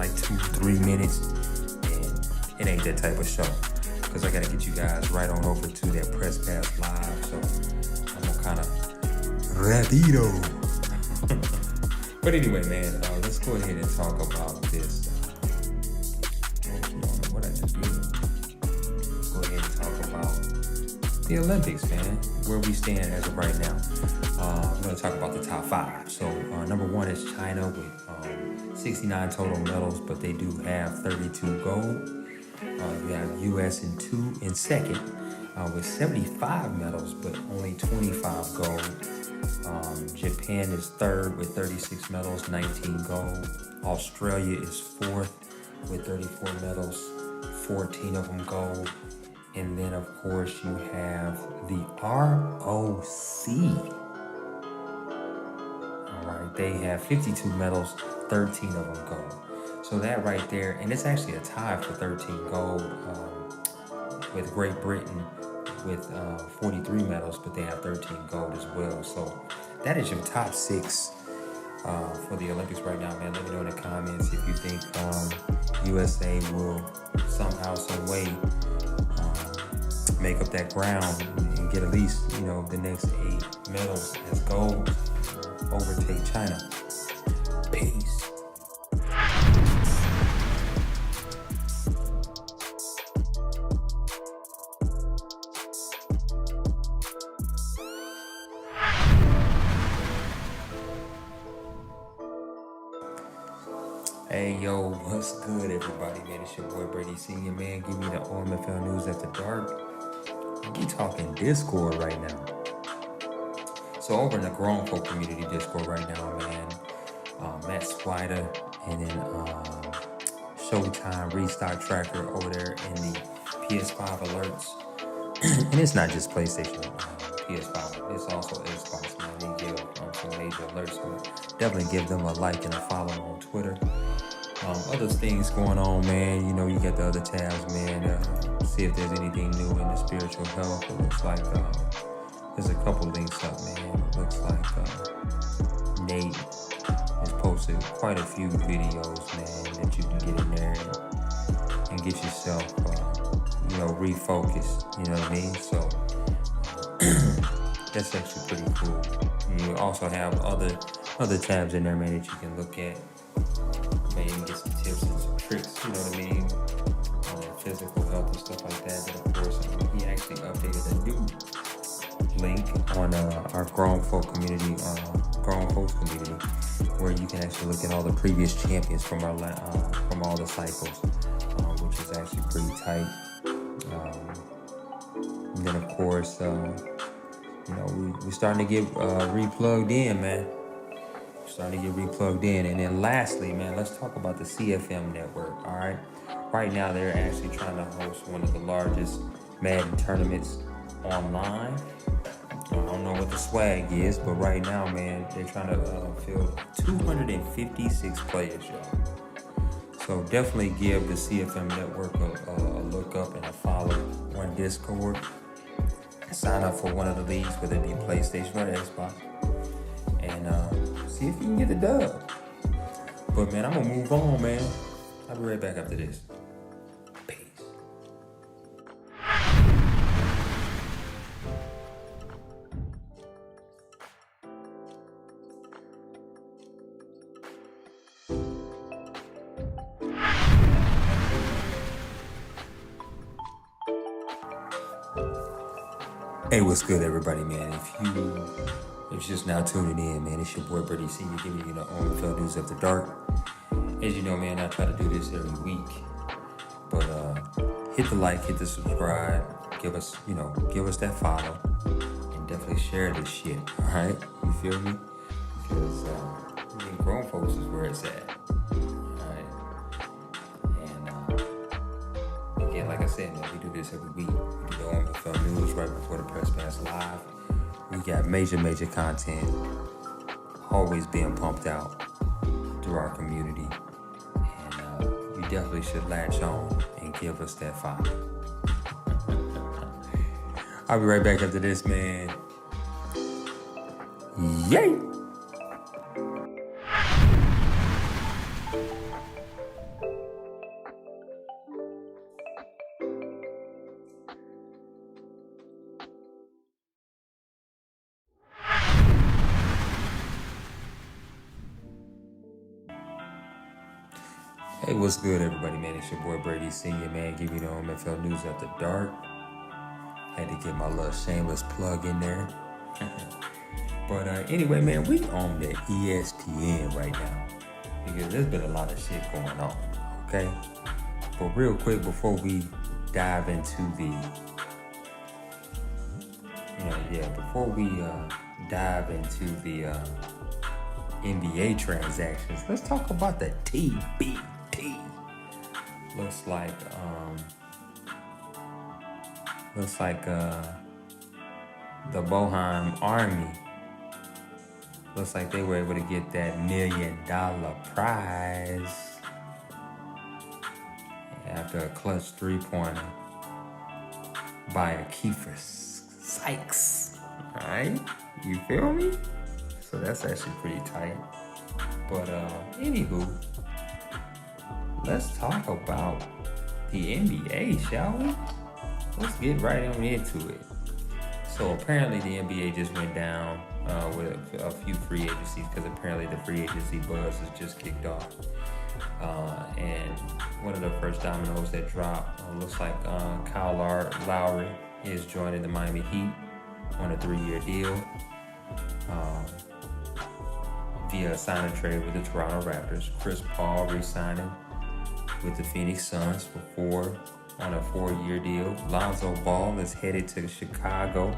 like 2-3 minutes, and it ain't that type of show. Because I got to get you guys right on over to that Press Pass Live. So I'm going to kind of rapido. But anyway, man, let's go ahead and talk about this. What I just did. Let's go ahead and talk about the Olympics, man, where we stand as of right now. I'm going to talk about the top 5. So number 1 is China with 69 total medals, but they do have 32 gold. You have U.S. in second with 75 medals, but only 25 gold. Japan is third with 36 medals, 19 gold. Australia is fourth with 34 medals, 14 of them gold. And then, of course, you have the ROC. All right, they have 52 medals, 13 of them gold. So that right there, and it's actually a tie for 13 gold with Great Britain with 43 medals, but they have 13 gold as well. So that is your top 6 for the Olympics right now, man. Let me know in the comments if you think USA will somehow, some way make up that ground and get at least, the next 8 medals as gold, overtake China. Peace. Hey, yo, what's good, everybody, man? It's your boy, Brady Senior, man. Give me the OMFL News After Dark. We talking Discord right now. So over in the grown folk community Discord right now, man, Matt Swider and then Showtime Restock Tracker over there in the PS5 alerts. And it's not just PlayStation PS5. It's also Xbox, man. They give some major alerts. So definitely give them a like and a follow on Twitter. Other things going on, man. You got the other tabs, man. See if there's anything new in the spiritual health. It looks like there's a couple links up, man. It looks like Nate has posted quite a few videos, man, that you can get in there and get yourself, refocused. You know what I mean? So that's actually pretty cool. And you also have other tabs in there, man, that you can look at. Maybe get some tips and some tricks, you know what I mean, on physical health and stuff like that. But of course, he actually updated a new link on our grown folks community, where you can actually look at all the previous champions from all the cycles, which is actually pretty tight. And then of course, we're starting to get replugged in, man. Starting to get replugged in. And then lastly, man, let's talk about the CFM network. All right, right now they're actually trying to host one of the largest Madden tournaments online. I don't know what the swag is, but right now, man, they're trying to field 256 players, y'all. So definitely give the CFM network a look up and a follow on Discord. Sign up for one of the leagues, whether it be PlayStation or Xbox, and see if you can get the dub. But man, I'm gonna move on, man. I'll be right back after this. Peace. Hey, what's good, everybody, man? If you're just now tuning in, man, it's your boy Brady Senior giving you the OMFL News After Dark. As you know, man, I try to do this every week. But hit the like, hit the subscribe, give us that follow, and definitely share this shit. All right, you feel me? Because grown folks is where it's at. All right, and again, like I said, man, we do this every week. We do the OMFL News right before the Press Pass Live. We got major content always being pumped out through our community. And you definitely should latch on and give us that follow. I'll be right back after this, man. Yay! Hey, what's good, everybody, man? It's your boy Brady Senior, man. Give you the OMFL news after dark. Had to get my little shameless plug in there. But anyway, man, we on the ESPN right now because there's been a lot of shit going on. Okay, but real quick before we dive into the NBA transactions, let's talk about the TBT. Looks like the Boheim Army looks like they were able to get that $1 million prize after a clutch three-pointer by Kiefer Sykes. Alright? You feel me? So that's actually pretty tight. But anywho, let's talk about the NBA, shall we? Let's get right on into it. So apparently the NBA just went down with a few free agencies because apparently the free agency buzz has just kicked off. And one of the first dominoes that dropped looks like Kylar Lowry is joining the Miami Heat on a 3-year deal via a sign and trade with the Toronto Raptors. Chris Paul re-signing with the Phoenix Suns on a 4-year deal. Lonzo Ball is headed to Chicago,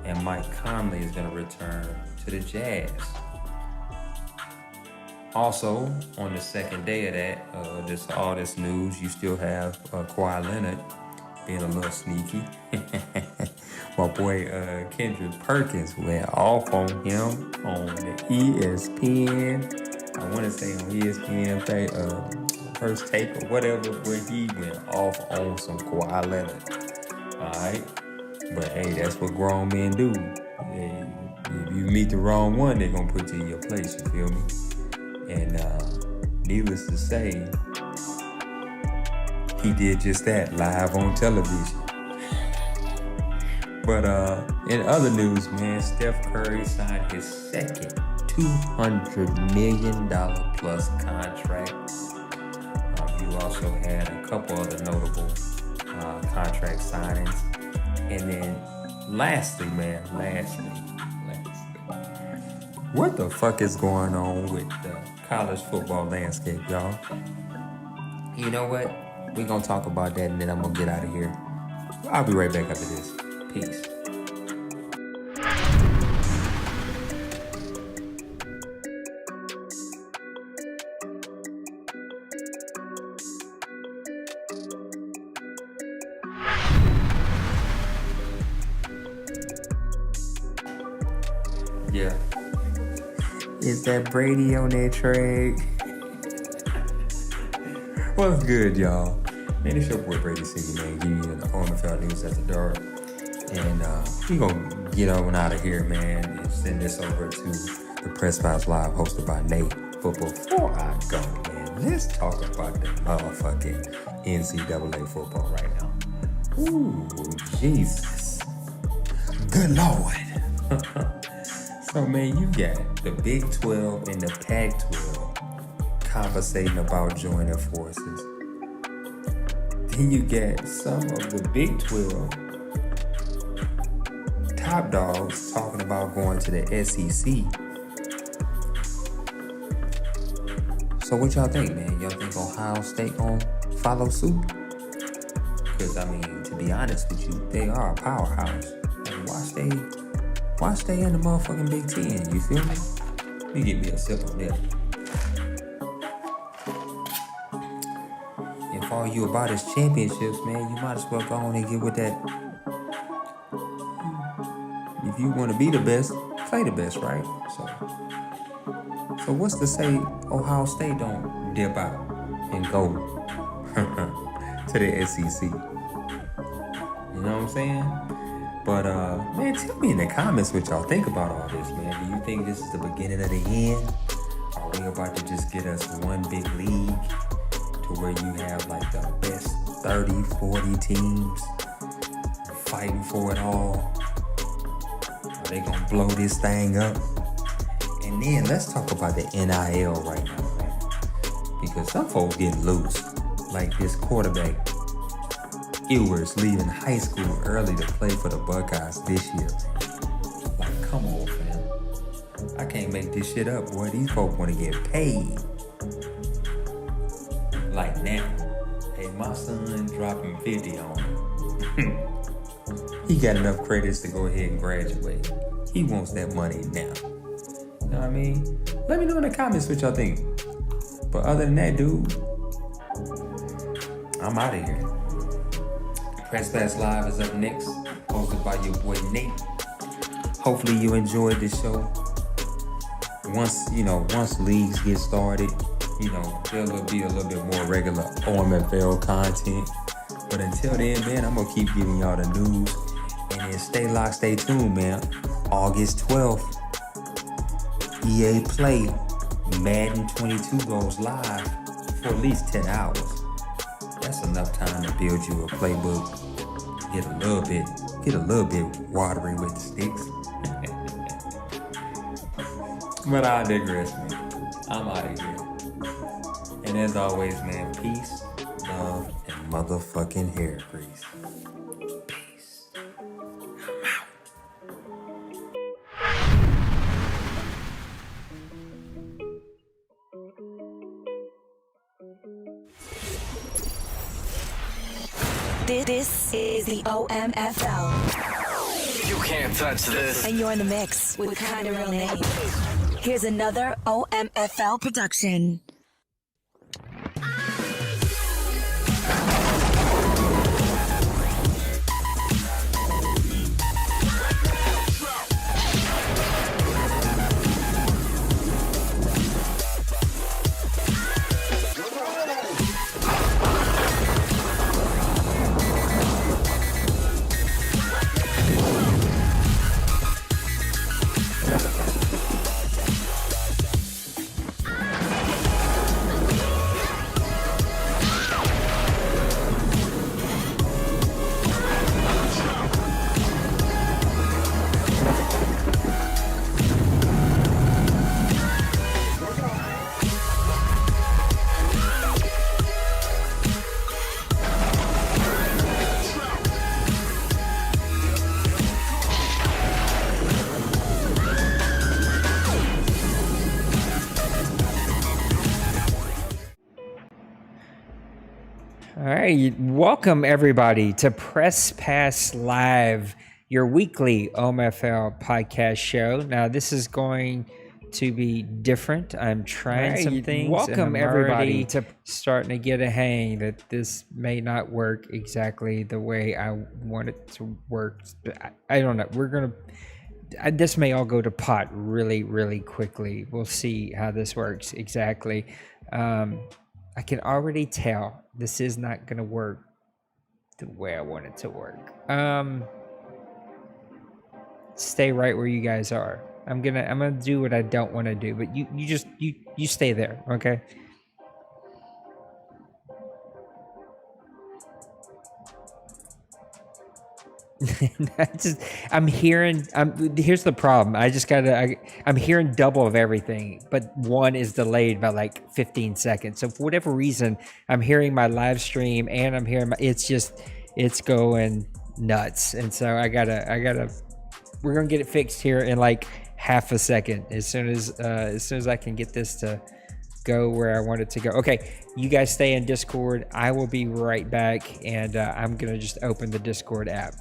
and Mike Conley is going to return to the Jazz. Also, on the second day of that, all this news, you still have Kawhi Leonard being a little sneaky. My boy Kendrick Perkins went off on him on the ESPN. I want to say on ESPN First Take or whatever, where he went off on some Kawhi Leonard. Alright? But hey, that's what grown men do. If you meet the wrong one, they're going to put you in your place, you feel me? And needless to say, he did just that live on television. But in other news, man, Steph Curry signed his second $200 million plus contract. You also had a couple other notable contract signings. And then lastly, what the fuck is going on with the college football landscape, y'all? You know what? We're going to talk about that and then I'm going to get out of here. I'll be right back after this. Peace. Yeah. Is that Brady on that trade? What's good, y'all? Man, it's your boy Brady Senior, man. Give you the OMFL news after dark. And we gonna get on out of here, man, and send this over to the Press Pass Live hosted by Nate. But before I go, man, let's talk about the motherfucking NCAA football right now. Ooh, Jesus. Good Lord. So, man, you got the Big 12 and the Pac-12 conversating about joining forces. Then you got some of the Big 12 top dogs talking about going to the SEC. So what y'all think, man? Y'all think Ohio State gonna follow suit? Because, I mean, to be honest with you, they are a powerhouse. And why stay in the motherfucking Big Ten? You feel me? Let me get me a sip on that. If all you about is championships, man, you might as well go on and get with that. If you want to be the best, play the best, right? So what's to say Ohio State don't dip out and go to the SEC? You know what I'm saying? But, man, tell me in the comments what y'all think about all this, man. Do you think this is the beginning of the end? Are we about to just get us one big league to where you have, like, the best 30, 40 teams fighting for it all? Are they going to blow this thing up? And then let's talk about the NIL right now, man. because some folks getting loose. Like this quarterback, Ewers, leaving high school early to play for the Buckeyes this year. Like, come on, fam. I can't make this shit up, boy. These folks want to get paid. Like now. Hey, my son dropping 50 on him. He got enough credits to go ahead and graduate. He wants that money now. You know what I mean? Let me know in the comments what y'all think. But other than that, dude, I'm out of here. Press Pass Live is up next, hosted by your boy Nate. Hopefully you enjoyed this show. Once leagues get started, there'll be a little bit more regular OMFL content. But until then, man, I'm gonna keep giving y'all the news. And then stay locked, stay tuned, man. August 12th, EA Play Madden 22 goes live for at least 10 hours. That's enough time to build you a playbook. Get a little bit watery with the sticks. But I digress, man. I'm out of here. And as always, man, peace, love, and motherfucking hair grease. Peace. I'm out. This is the OMFL. You can't touch this. And you're in the mix with Kinda Real Name. Here's another OMFL production. All right, welcome everybody to Press Pass Live, your weekly OMFL podcast show. Now, this is going to be different. I'm trying some things. Welcome everybody to starting to get a hang that this may not work exactly the way I want it to work. I don't know. This may all go to pot really, really quickly. We'll see how this works exactly. I can already tell this is not going to work the way I want it to work. Stay right where you guys are. I'm gonna do what I don't want to do, but you stay there, okay? Here's the problem. I'm hearing double of everything, but one is delayed by like 15 seconds. So for whatever reason, I'm hearing my live stream and I'm hearing it's going nuts. And so we're gonna get it fixed here in like half a second as soon as I can get this to go where I want it to go. Okay, you guys stay in Discord. I will be right back, and I'm gonna just open the Discord app.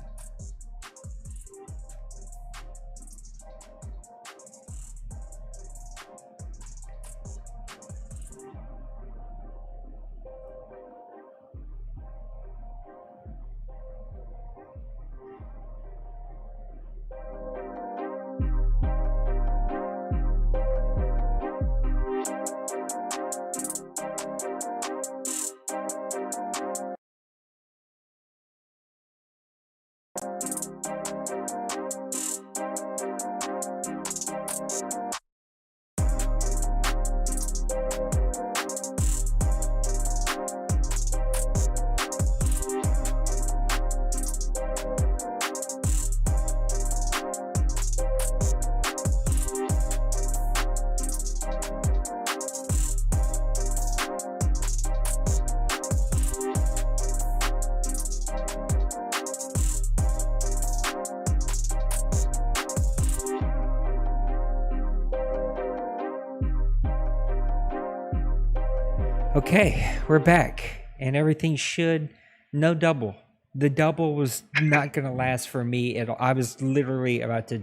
Okay, we're back, and everything should no double. The double was not going to last for me at all. I was literally about to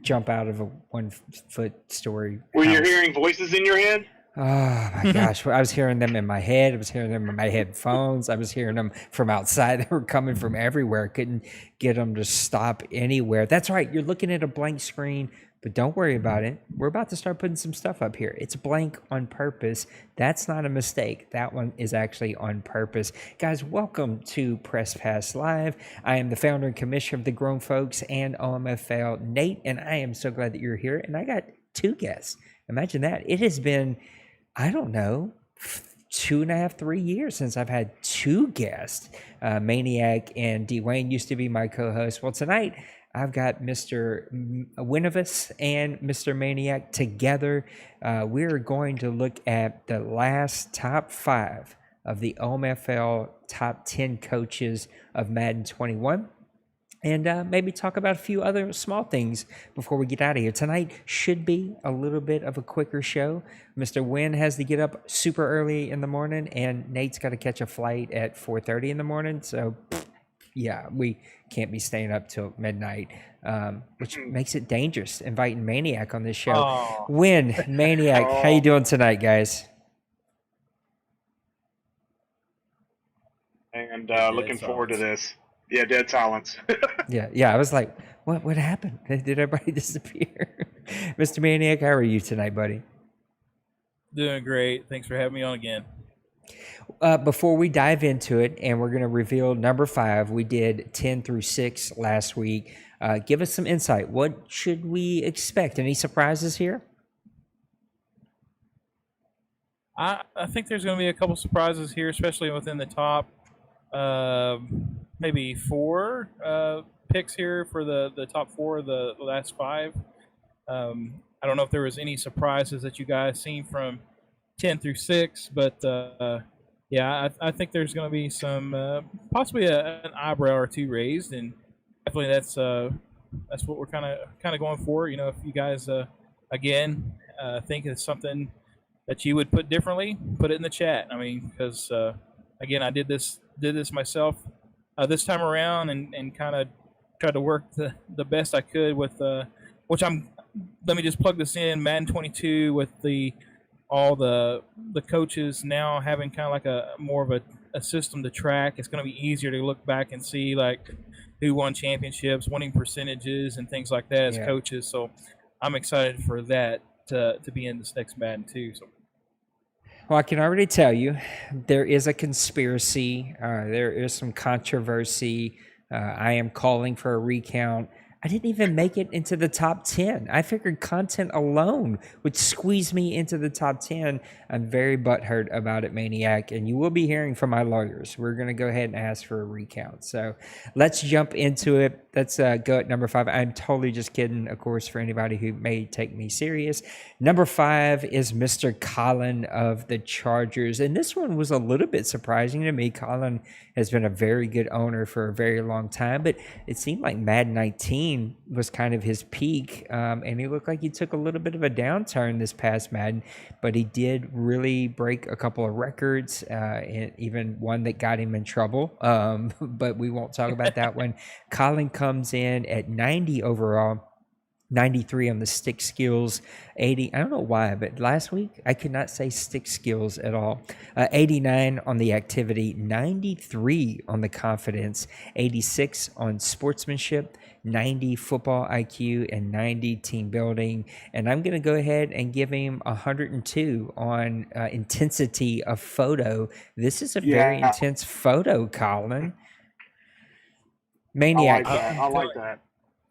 jump out of a 1-foot story. Were you house. hearing voices in your head? Oh my gosh, I was hearing them in my head. I was hearing them in my headphones. I was hearing them from outside. They were coming from everywhere. I couldn't get them to stop anywhere. That's right. You're looking at a blank screen, but don't worry about it. We're about to start putting some stuff up here. It's blank on purpose. That's not a mistake. That one is actually on purpose. Guys, welcome to Press Pass Live. I am the founder and commissioner of the Grown Folks and OMFL, Nate, and I am so glad that you're here. And I got two guests. Imagine that. It has been, I don't know, 2.5, 3 years since I've had two guests. Maniac and Dwayne used to be my co-host. Well, tonight I've got Mr. Winovus and Mr. Maniac together. We're going to look at the last top 5 of the OMFL top 10 coaches of Madden 21. And maybe talk about a few other small things before we get out of here. Tonight should be a little bit of a quicker show. Mr. Wynn has to get up super early in the morning, and Nate's got to catch a flight at 4:30 in the morning. So, yeah, we can't be staying up till midnight, which makes it dangerous inviting Maniac on this show. Oh. Wynn, Maniac, how you doing tonight, guys? And looking forward to this. Yeah, dead silence. Yeah. I was like, what happened? Did everybody disappear? Mr. Maniac, how are you tonight, buddy? Doing great. Thanks for having me on again. Before we dive into it, and we're going to reveal number 5, we did 10 through 6 last week. Give us some insight. What should we expect? Any surprises here? I think there's going to be a couple surprises here, especially within the top maybe 4 picks here for the top 4 of the last 5. I don't know if there was any surprises that you guys seen from 10 through 6, but yeah, I think there's going to be some possibly an eyebrow or two raised, and definitely that's what we're kind of going for. You know, if you guys again think it's something that you would put differently, put it in the chat. I mean, because again, I did this myself this time around, and kind of tried to work the best I could with which let me just plug this in, Madden 22 with all the coaches now having kind of like a more of a system to track. It's going to be easier to look back and see like who won championships, winning percentages, and things like that as coaches. So I'm excited for that to be in this next Madden too. So. Well, I can already tell you there is a conspiracy. There is some controversy. I am calling for a recount. I didn't even make it into the top 10. I figured content alone would squeeze me into the top 10. I'm very butthurt about it, Maniac, and you will be hearing from my lawyers. We're going to go ahead and ask for a recount. So let's jump into it. Let's go at number 5. I'm totally just kidding, of course, for anybody who may take me serious. Number 5 is Mr. Colin of the Chargers, and this one was a little bit surprising to me. Colin has been a very good owner for a very long time, but it seemed like Madden 19 was kind of his peak, and he looked like he took a little bit of a downturn this past Madden, but he did really break a couple of records, and even one that got him in trouble, but we won't talk about that one. Colin comes in at 90 overall, 93 on the stick skills, 80. I don't know why, but last week I could not say stick skills at all. 89 on the activity, 93 on the confidence, 86 on sportsmanship, 90 football IQ, and 90 team building. And I'm going to go ahead and give him 102 on intensity of photo. This is a very intense photo, Colin. Maniac. I like that.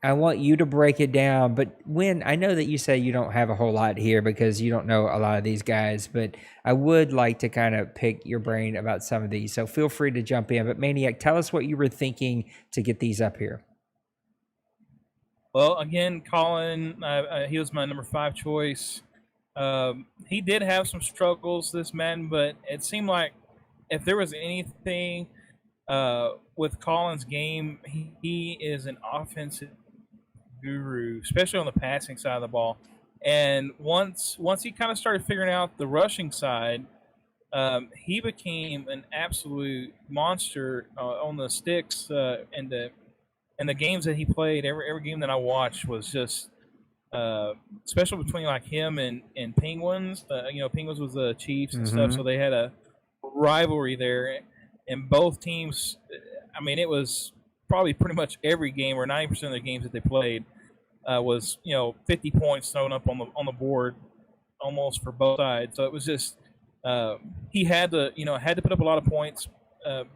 I want you to break it down, but I know that you say you don't have a whole lot here because you don't know a lot of these guys, but I would like to kind of pick your brain about some of these. So feel free to jump in. But Maniac, tell us what you were thinking to get these up here. Well, again, Colin, he was my number 5 choice. He did have some struggles this Madden, but it seemed like if there was anything with Colin's game, he is an offensive guru, especially on the passing side of the ball. And once he kind of started figuring out the rushing side, he became an absolute monster on the sticks, and the games that he played. Every game that I watched was just especially between like him and Penguins. Penguins was the Chiefs and stuff, so they had a rivalry there, and both teams. I mean, it was probably pretty much every game or 90% of the games that they played was 50 points thrown up on the board almost for both sides. So it was just he had to put up a lot of points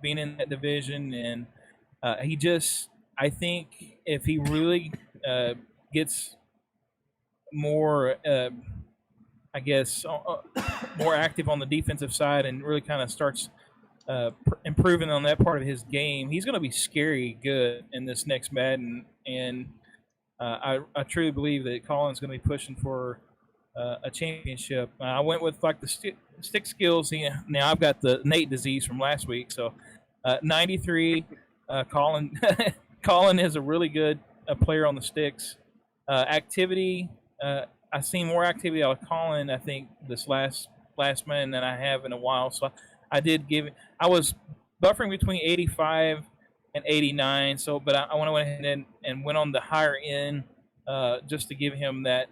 being in that division, and I think if he really gets more, I guess, more active on the defensive side and really kind of starts improving on that part of his game, he's going to be scary good in this next Madden. And I truly believe that Colin's going to be pushing for a championship. I went with like the stick skills. Now I've got the Nate disease from last week, so 93. Colin Colin is a really good player on the sticks. Activity. I've seen more activity out of Colin, I think, this last man than I have in a while. So I did give it. I was buffering between 85 and 89. So, but I went ahead and went on the higher end just to give him that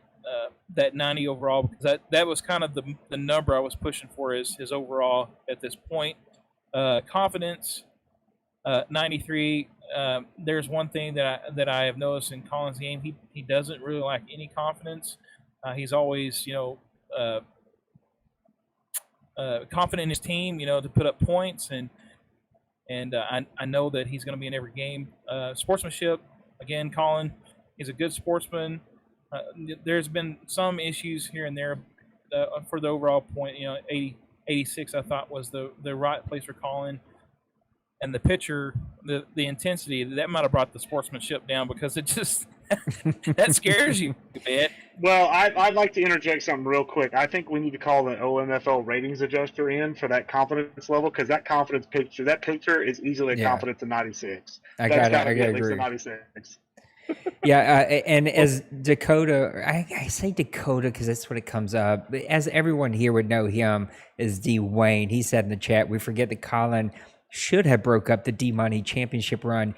90 overall, because that was kind of the number I was pushing for his overall at this point. Confidence, 93. There's one thing that I have noticed in Colin's game. He doesn't really lack any confidence. He's always confident in his team, to put up points, and I know that he's going to be in every game. Sportsmanship, again, Colin, he's a good sportsman. There's been some issues here and there for the overall point. 86 I thought was the right place for Colin. And the pitcher, the intensity, that might have brought the sportsmanship down, because it just that scares you a bit. Well, I'd like to interject something real quick. I think we need to call the OMFL ratings adjuster in for that confidence level, because that picture is easily a confidence of 96. I gotta agree. 96. Yeah, and as Dakota, I say Dakota because that's what it comes up. As everyone here would know him as D. Wayne, he said in the chat, we forget that Colin should have broke up the D-Money championship run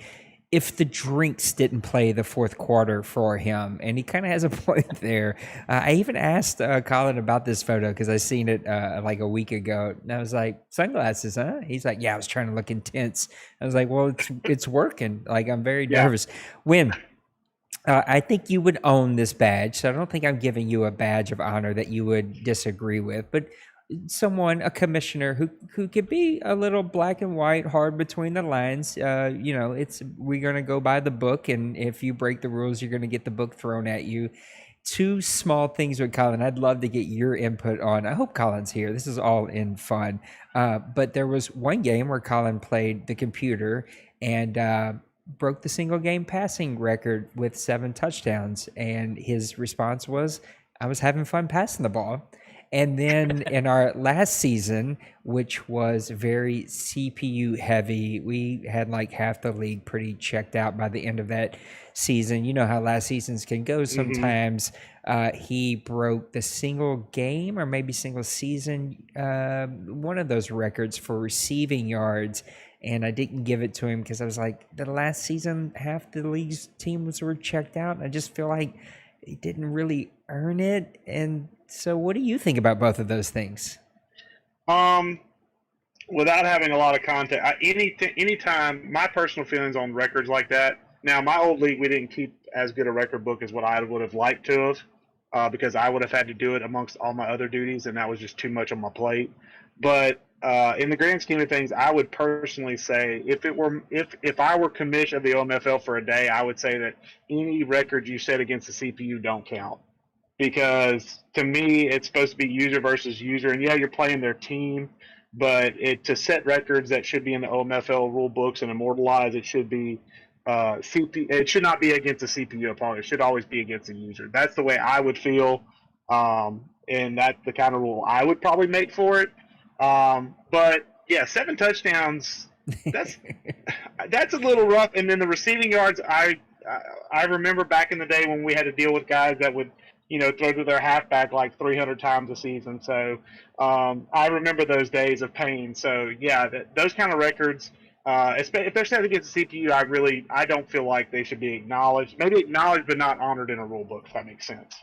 if the drinks didn't play the fourth quarter for him. And he kind of has a point there. I even asked Colin about this photo because I seen it like a week ago. And I was like, sunglasses, huh? He's like, yeah, I was trying to look intense. I was like, well, it's working. Like, I'm very nervous. When I think you would own this badge, so I don't think I'm giving you a badge of honor that you would disagree with, but a commissioner who could be a little black and white, hard between the lines. We're going to go by the book, and if you break the rules, you're going to get the book thrown at you. Two small things with Colin I'd love to get your input on. I hope Colin's here. This is all in fun. But there was one game where Colin played the computer and broke the single game passing record with 7 touchdowns. And his response was, I was having fun passing the ball. And then in our last season, which was very CPU heavy, we had like half the league pretty checked out by the end of that season. You know how last seasons can go sometimes. He broke the single game or maybe single season, one of those records for receiving yards. And I didn't give it to him because I was like, the last season, half the league's teams were checked out. And I just feel like he didn't really earn it. And so what do you think about both of those things? Without having a lot of context, anytime, my personal feelings on records like that. Now, my old league, we didn't keep as good a record book as what I would have liked to have, because I would have had to do it amongst all my other duties, and that was just too much on my plate. But in the grand scheme of things, I would personally say if I were commissioner of the OMFL for a day, I would say that any records you set against the CPU don't count. Because to me, it's supposed to be user versus user, and yeah, you're playing their team, but to set records that should be in the OMFL rule books and immortalized, it should be it should not be against a CPU opponent. It should always be against a user. That's the way I would feel, and that's the kind of rule I would probably make for it. But yeah, 7 touchdowns. That's a little rough. And then the receiving yards, I remember back in the day when we had to deal with guys that would throw to their halfback like 300 times a season. So I remember those days of pain. So yeah, those kind of records, if they're set against the CPU, I don't feel like they should be acknowledged. Maybe acknowledged, but not honored in a rule book, if that makes sense.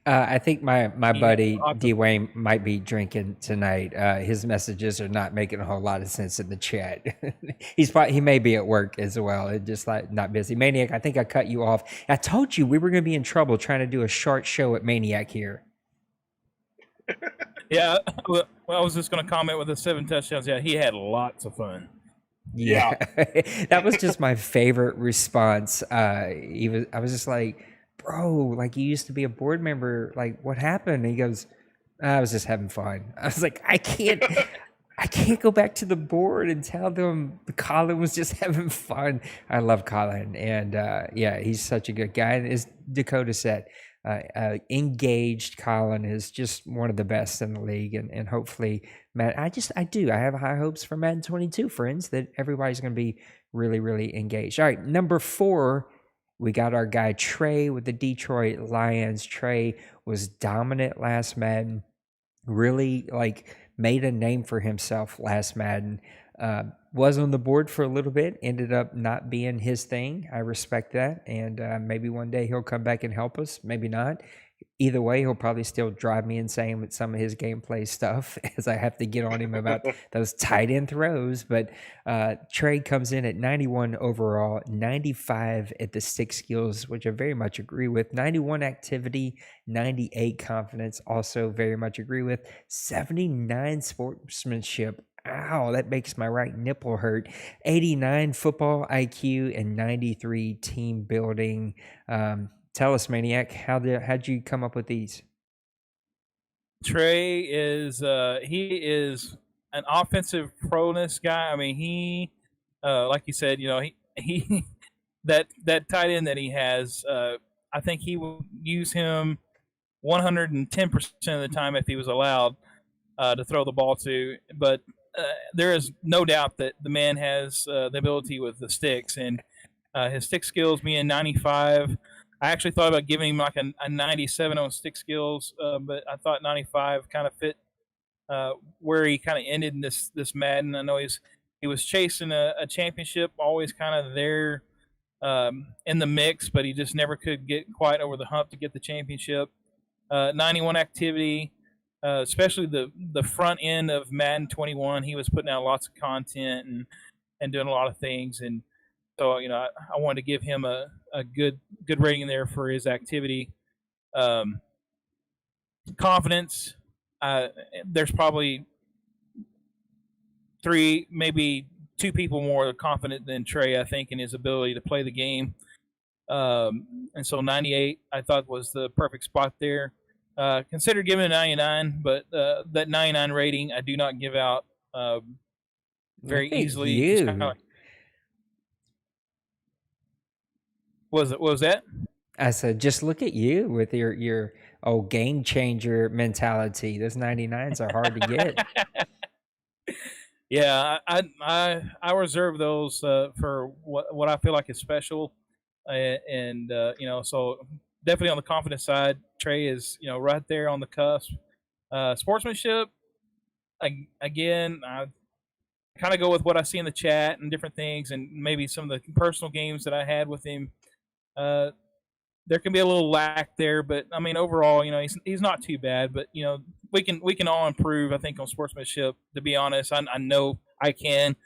I think my buddy Dwayne might be drinking tonight. His messages are not making a whole lot of sense in the chat. He may be at work as well. It's just like not busy. Maniac, I think I cut you off. I told you we were going to be in trouble trying to do a short show at Maniac here. Yeah, well, I was just going to comment with the 7 touchdowns. Yeah, he had lots of fun. Yeah. That was just my favorite response. I was just like, bro, like you used to be a board member. Like, what happened? And he goes, I was just having fun. I was like, I can't go back to the board and tell them Colin was just having fun. I love Colin, and yeah, he's such a good guy. And as Dakota said, engaged Colin is just one of the best in the league, and hopefully, Matt, I have high hopes for Madden 22, friends, that everybody's going to be really, really engaged. All right, number 4. We got our guy Trey with the Detroit Lions. Trey was dominant last Madden, really made a name for himself last Madden. Was on the board for a little bit, ended up not being his thing. I respect that, and maybe one day he'll come back and help us, maybe not. Either way, he'll probably still drive me insane with some of his gameplay stuff as I have to get on him about those tight end throws. But Trey comes in at 91 overall, 95 at the stick skills, which I very much agree with. 91 activity, 98 confidence, also very much agree with. 79 sportsmanship. Ow, that makes my right nipple hurt. 89 football IQ and 93 team building. Tell us, Maniac, how'd you come up with these? Trey is he is an offensive proness guy. I mean, he like you said, he that tight end that he has, I think he will use him 110% of the time if he was allowed to throw the ball to. But there is no doubt that the man has the ability with the sticks, and his stick skills being 95. I actually thought about giving him like a 97 on stick skills, but I thought 95 kind of fit where he kind of ended in this Madden. I know he was chasing a championship, always kind of there in the mix, but he just never could get quite over the hump to get the championship. 91 activity, especially the front end of Madden 21. He was putting out lots of content and doing a lot of things, and so I wanted to give him a good rating there for his activity. Confidence, there's probably 3, maybe 2 people more confident than Trey, I think, in his ability to play the game. And so 98, I thought, was the perfect spot there. Considered giving a 99, but that 99 rating I do not give out very easily. What was that? I said, just look at you with your old game changer mentality. Those 99s are hard to get. Yeah, I reserve those for what I feel like is special, and so definitely on the confidence side, Trey is right there on the cusp. Sportsmanship, again, I kind of go with what I see in the chat and different things, and maybe some of the personal games that I had with him. There can be a little lack there, but I mean overall, he's not too bad. But we can all improve, I think, on sportsmanship. To be honest, I know I can.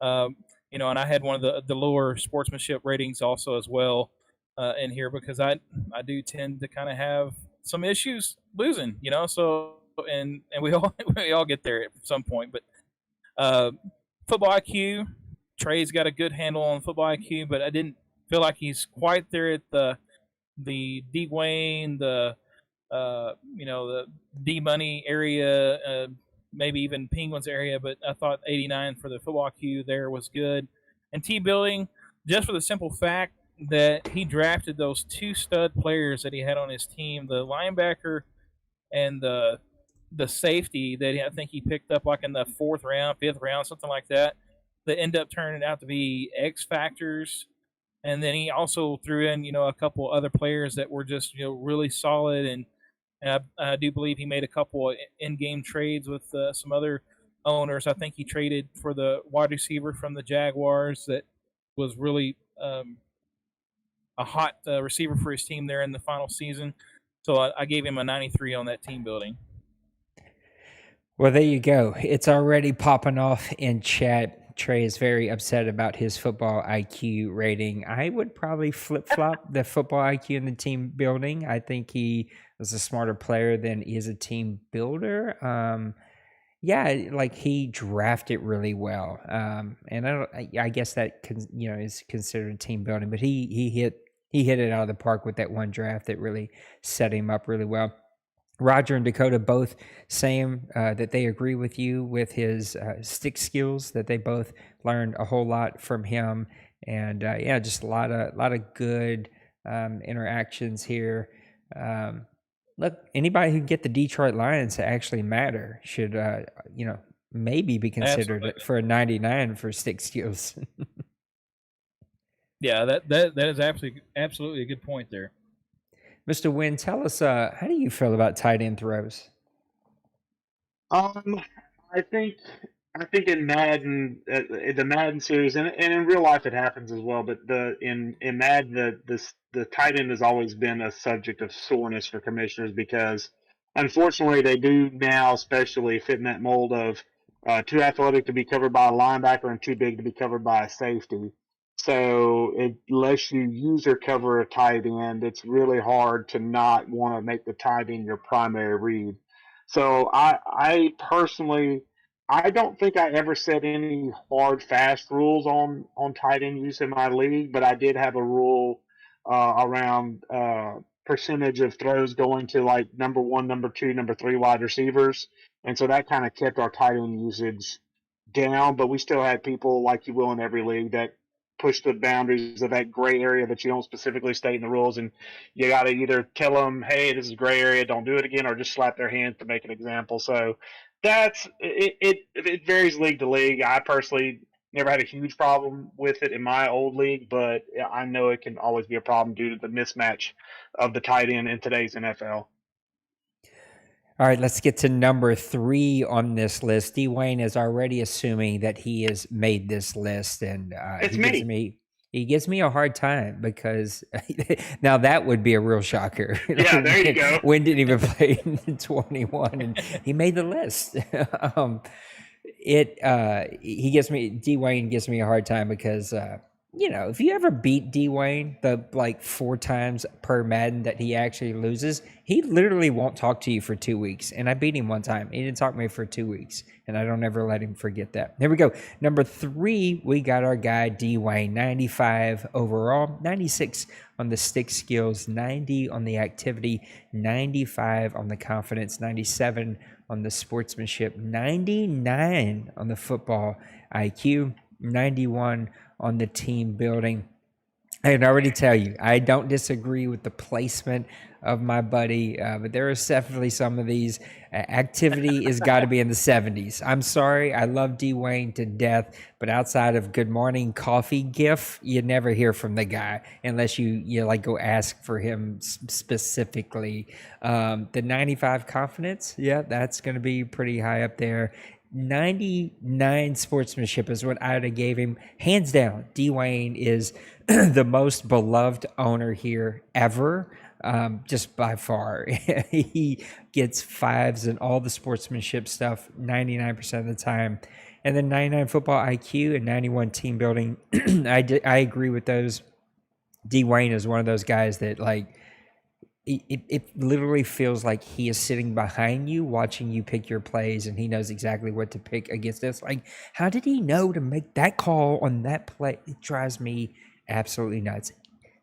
And I had one of the lower sportsmanship ratings also as well in here because I do tend to kind of have some issues losing, So and we all get there at some point. But football IQ, Trey's got a good handle on football IQ, but I didn't feel like he's quite there at the D Wayne, the D Money area, maybe even Penguins area. But I thought 89 for the football IQ there was good, and T building just for the simple fact that he drafted those 2 stud players that he had on his team, the linebacker and the safety that I think he picked up like in the 4th round, 5th round, something like that. That end up turning out to be X factors. And then he also threw in, a couple other players that were just, really solid. And I do believe he made a couple in-game trades with some other owners. I think he traded for the wide receiver from the Jaguars that was really a hot receiver for his team there in the final season. So I gave him a 93 on that team building. Well, there you go. It's already popping off in chat. Trey is very upset about his football IQ rating. I would probably flip-flop the football IQ in the team building. I think he was a smarter player than he is a team builder. Yeah, like he drafted really well. And I guess that is considered team building, but he hit it out of the park with that one draft that really set him up really well. Roger and Dakota both saying that they agree with you with his stick skills, that they both learned a whole lot from him, and just a lot of good interactions here. Look, anybody who can get the Detroit Lions to actually matter should maybe be considered Absolutely. for a 99 for stick skills. Yeah, that is absolutely a good point there. Mr. Wynn, tell us, how do you feel about tight end throws? I think in Madden, the Madden series, and in real life it happens as well. But in Madden, the tight end has always been a subject of soreness for commissioners because, unfortunately, they do now especially fit in that mold of too athletic to be covered by a linebacker and too big to be covered by a safety. So unless you use or cover a tight end, it's really hard to not want to make the tight end your primary read. So I personally, I don't think I ever set any hard, fast rules on tight end use in my league, but I did have a rule around percentage of throws going to like number one, number two, number three wide receivers, and so that kind of kept our tight end usage down. But we still had people, like you will in every league, that push the boundaries of that gray area that you don't specifically state in the rules, and you got to either tell them, "Hey, this is gray area, don't do it again," or just slap their hands to make an example. So that's it. It varies league to league. I personally never had a huge problem with it in my old league, but I know it can always be a problem due to the mismatch of the tight end in today's NFL. All right, let's get to number 3 on this list. Dwayne is already assuming that he has made this list, and he gives me a hard time because now that would be a real shocker. Yeah, there you go. Wynn didn't even play in 21, and he made the list. Dwayne gives me a hard time because if you ever beat Dwayne the 4 times per Madden that he actually loses, he literally won't talk to you for 2 weeks. And I beat him one time. He didn't talk to me for 2 weeks, and I don't ever let him forget that. There we go. Number 3, we got our guy Dwayne, 95 overall, 96 on the stick skills, 90 on the activity, 95 on the confidence, 97 on the sportsmanship, 99 on the football IQ, 91 on the team building. I can already tell you, I don't disagree with the placement of my buddy, but there are definitely some of these. Activity has got to be in the 70s. I'm sorry, I love Dwayne to death, but outside of good morning coffee gif, you never hear from the guy unless you go ask for him specifically. The 95 confidence, yeah, that's going to be pretty high up there. 99 sportsmanship is what I'd have gave him. Hands down, Dwayne is the most beloved owner here ever, just by far. He gets 5s in all the sportsmanship stuff 99% of the time. And then 99 football IQ and 91 team building. I agree with those. Dwayne is one of those guys that it literally feels like he is sitting behind you watching you pick your plays, and he knows exactly what to pick against us. How did he know to make that call on that play? It drives me absolutely nuts.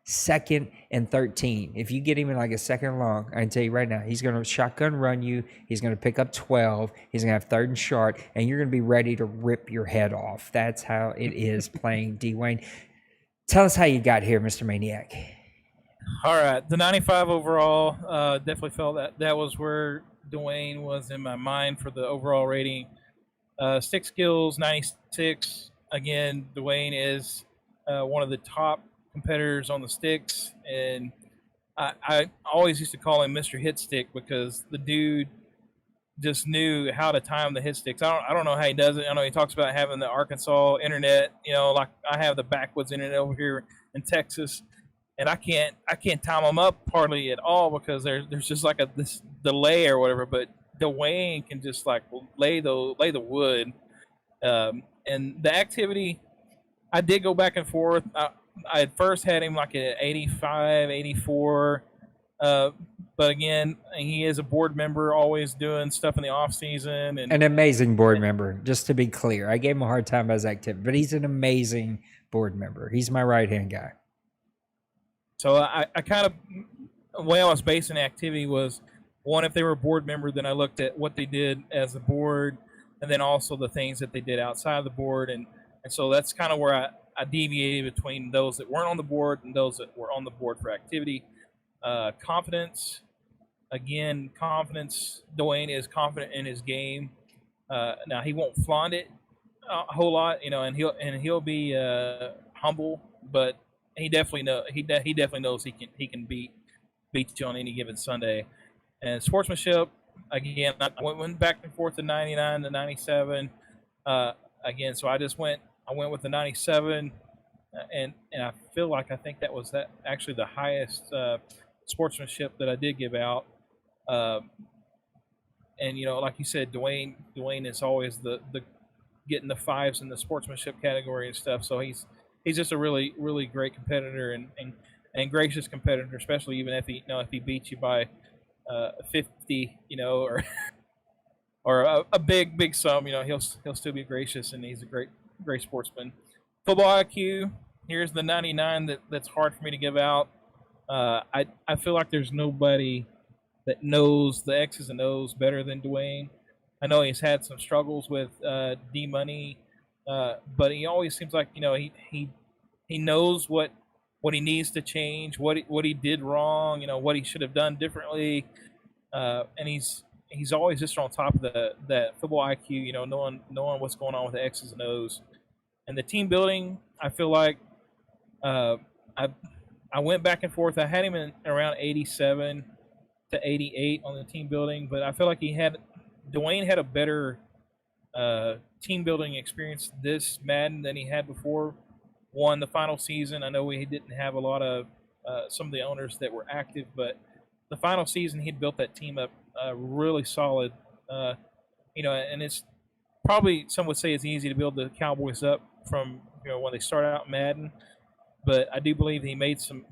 2nd and 13. If you get him in a second and long, I can tell you right now, he's going to shotgun run you. He's going to pick up 12. He's going to have 3rd and short, and you're going to be ready to rip your head off. That's how it is playing Dwayne. Tell us how you got here, Mr. Maniac. All right, the 95 overall, definitely felt that was where Dwayne was in my mind for the overall rating. Stick skills, 96. Again, Dwayne is one of the top competitors on the sticks, and I always used to call him Mr. Hit Stick because the dude just knew how to time the hit sticks. I don't know how he does it. I know he talks about having the Arkansas internet, like I have the backwoods internet over here in Texas, and I can't time them up hardly at all because there's just like this delay or whatever. But Dwayne can just like lay the wood, and the activity. I did go back and forth. I at first had him like at 85, 84. But again, he is a board member, always doing stuff in the off season. And an amazing board member, just to be clear. I gave him a hard time about his activity, but he's an amazing board member. He's my right-hand guy. So I kind of, the way I was basing the activity was, one, if they were a board member, then I looked at what they did as a board, and then also the things that they did outside of the board. And so that's kind of where I deviated between those that weren't on the board and those that were on the board for activity. Confidence. Again, confidence. Dwayne is confident in his game. Now he won't flaunt it a whole lot, and he'll be humble, but he definitely knows he can beat you on any given Sunday. And sportsmanship, again, I went back and forth to 99 to 97. Again, so I went with the 97, and I feel like I think that was actually the highest sportsmanship that I did give out. And like you said, Dwayne is always the getting the fives in the sportsmanship category and stuff. So he's just a really, really great competitor and gracious competitor, especially even if he beats you by 50, or a big sum, he'll still be gracious, and he's a great sportsman. Football IQ, here's the 99 that's hard for me to give out. I feel like there's nobody that knows the X's and O's better than Dwayne. I know he's had some struggles with D-Money, but he always seems like he knows what he needs to change, what he did wrong, what he should have done differently, and he's always just on top of that football IQ, knowing what's going on with the X's and O's. And the team building, I feel like I went back and forth. I had him in around 87 to 88 on the team building, but I feel like Dwayne had a better team building experience this Madden than he had before. One, the final season, I know he didn't have a lot of some of the owners that were active, but the final season he'd built that team up really solid. And it's probably, some would say it's easy to build the Cowboys up from when they start out Madden, but I do believe he made some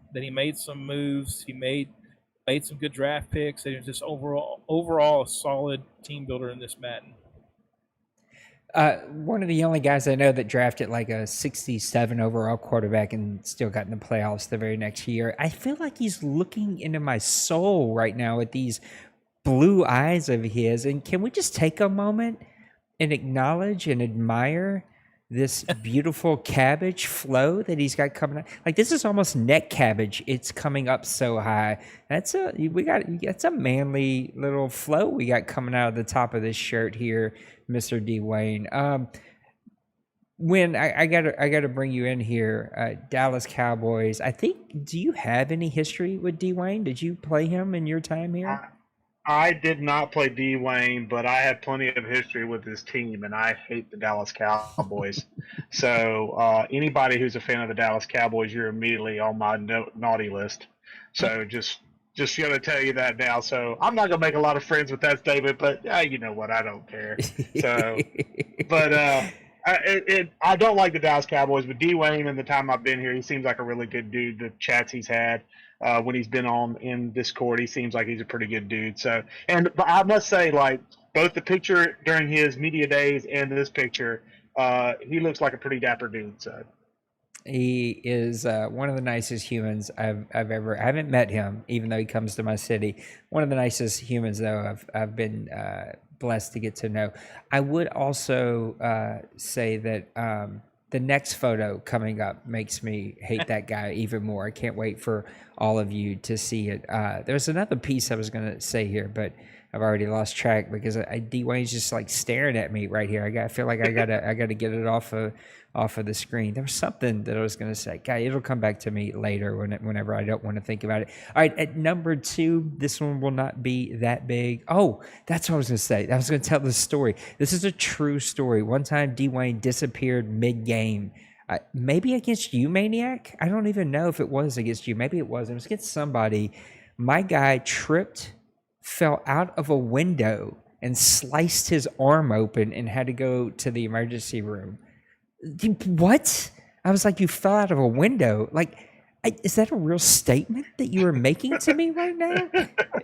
moves. He made some good draft picks. He was just overall a solid team builder in this Madden. One of the only guys I know that drafted like a 67 overall quarterback and still got in the playoffs the very next year. I feel like he's looking into my soul right now with these blue eyes of his. And can we just take a moment and acknowledge and admire this beautiful cabbage flow that he's got coming out? Like, this is almost neck cabbage. It's coming up so high. That's a manly little flow we got coming out of the top of this shirt here, Mr. Dwayne. When I gotta bring you in here, Dallas Cowboys. I think, do you have any history with Dwayne? Did you play him in your time here? I did not play Dwayne, but I have plenty of history with his team, and I hate the Dallas Cowboys. So anybody who's a fan of the Dallas Cowboys, you're immediately on my naughty list. So just going to tell you that now. So I'm not going to make a lot of friends with that statement, but you know what? I don't care. So, but I don't like the Dallas Cowboys, but Dwayne, in the time I've been here, he seems like a really good dude. The chats he's had. When he's been on in Discord, he seems like he's a pretty good dude. So, but I must say, like, both the picture during his media days and this picture, he looks like a pretty dapper dude. So, he is one of the nicest humans I've ever. I haven't met him, even though he comes to my city. One of the nicest humans, though, I've been blessed to get to know. I would also say that the next photo coming up makes me hate that guy even more. I can't wait for all of you to see it. There's another piece I was going to say here, but I've already lost track because Dwayne's just like staring at me right here. I feel like I gotta get it off of the screen. There was something that I was gonna say. God, it'll come back to me later whenever I don't want to think about it. All right, at number 2, this one will not be that big. Oh, that's what I was gonna say. I was gonna tell this story. This is a true story. One time, Dwayne disappeared mid-game. Maybe against you, Maniac? I don't even know if it was against you. Maybe it was. It was against somebody. My guy tripped, fell out of a window, and sliced his arm open and had to go to the emergency room. What? I was like, you fell out of a window? Like, is that a real statement that you are making to me right now?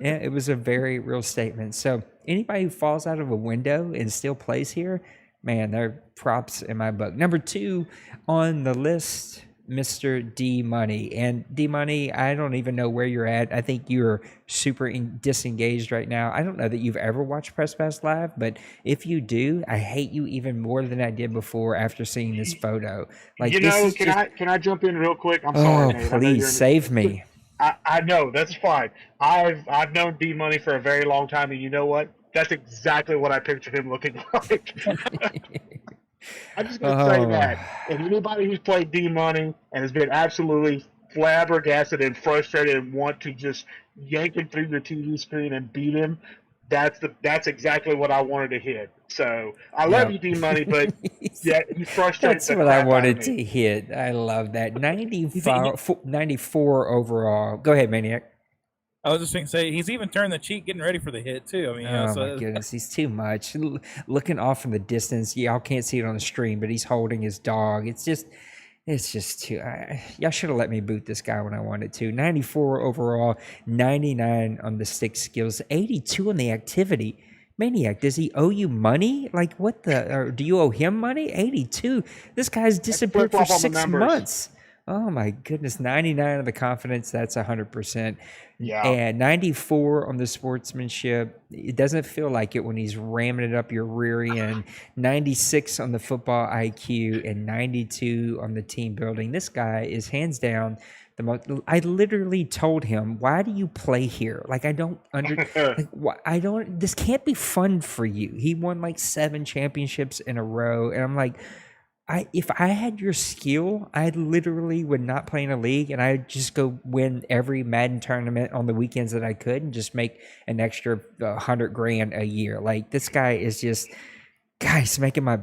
Yeah, it was a very real statement. So anybody who falls out of a window and still plays here, man, they're props in my book. Number 2 on the list, Mr. D Money. And D Money, I don't even know where you're at. I think you're super disengaged right now. I don't know that you've ever watched Press Pass Live, but if you do, I hate you even more than I did before after seeing this photo. Like, can I jump in real quick? I'm sorry, Nate. Please save me. I know, that's fine. I've known D Money for a very long time, and you know what? That's exactly what I pictured him looking like. I'm just going to say that. And anybody who's played D Money and has been absolutely flabbergasted and frustrated and want to just yank him through your TV screen and beat him, that's exactly what I wanted to hit. So I love you, D Money, but yeah, he's frustrated. That's what I wanted to hit. I love that. 94 overall. Go ahead, Maniac. I was just going to say, he's even turned the cheek getting ready for the hit, too. I mean, my goodness, he's too much. Looking off in the distance, y'all can't see it on the stream, but he's holding his dog. It's just too... y'all should have let me boot this guy when I wanted to. 94 overall, 99 on the stick skills, 82 on the activity. Maniac, does he owe you money? Like, what the... Or do you owe him money? 82. This guy's disappeared for 6 months. Oh, my goodness. 99 on the confidence, that's 100%. Yeah. And 94 on the sportsmanship. It doesn't feel like it when he's ramming it up your rear end. 96 on the football IQ and 92 on the team building. This guy is hands down the most. I literally told him, "Why do you play here? Like, I don't this can't be fun for you." He won like 7 championships in a row, and I'm like, if I had your skill, I literally would not play in a league, and I'd just go win every Madden tournament on the weekends that I could, and just make an extra $100,000 a year. Like, this guy is just, guys, making my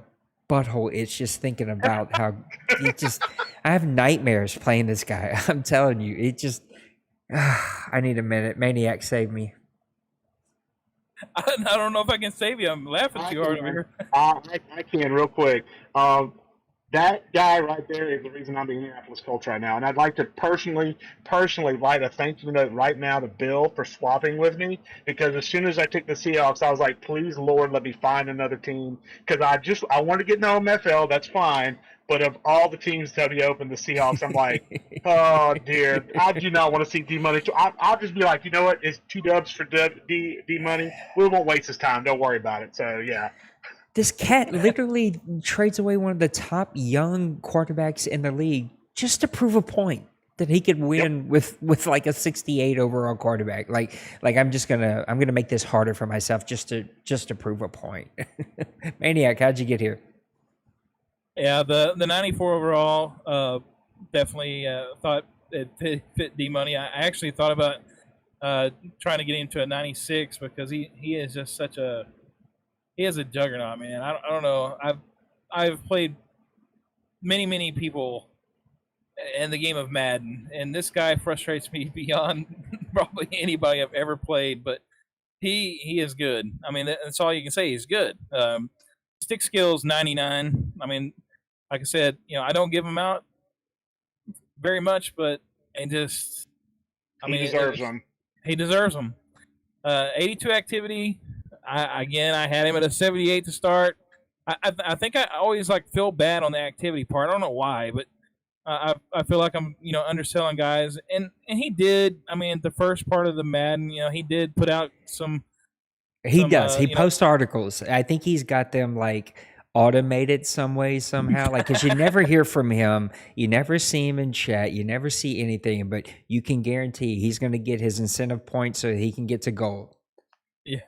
butthole itch just thinking about how I have nightmares playing this guy. I'm telling you, it just, I need a minute. Maniac, save me. I don't know if I can save you. I'm laughing too hard over here. I can real quick. That guy right there is the reason I'm the Indianapolis Colts right now. And I'd like to personally write a thank you note right now to Bill for swapping with me, because as soon as I took the Seahawks, I was like, please, Lord, let me find another team. Because I want to get in the OMFL, that's fine. But of all the teams to be open, the Seahawks, I'm like, oh, dear. I do not want to see D-Money. I'll just be like, you know what? It's 2 dubs for D-Money. We won't waste his time. Don't worry about it. So, yeah. This cat literally trades away one of the top young quarterbacks in the league just to prove a point that he could win with like a 68 overall quarterback. Like I'm gonna make this harder for myself just to prove a point. Maniac, how'd you get here? Yeah, the 94 overall definitely thought it fit D Money. I actually thought about trying to get into a 96 because he is just he is a juggernaut, man. I don't know. I've played many people in the game of Madden, and this guy frustrates me beyond probably anybody I've ever played. But he is good. I mean, that's all you can say. He's good. Stick skills 99. I mean, like I said, I don't give him out very much, but he deserves them. He deserves them. 82 activity. I had him at a 78 to start. I think I always feel bad on the activity part. I don't know why, but I feel like I'm underselling guys, and he did. I mean, the first part of the Madden, he did put out some. He does. He posts articles. I think he's got them automated some way somehow. Because you never hear from him, you never see him in chat, you never see anything. But you can guarantee he's going to get his incentive points so he can get to gold. Yeah.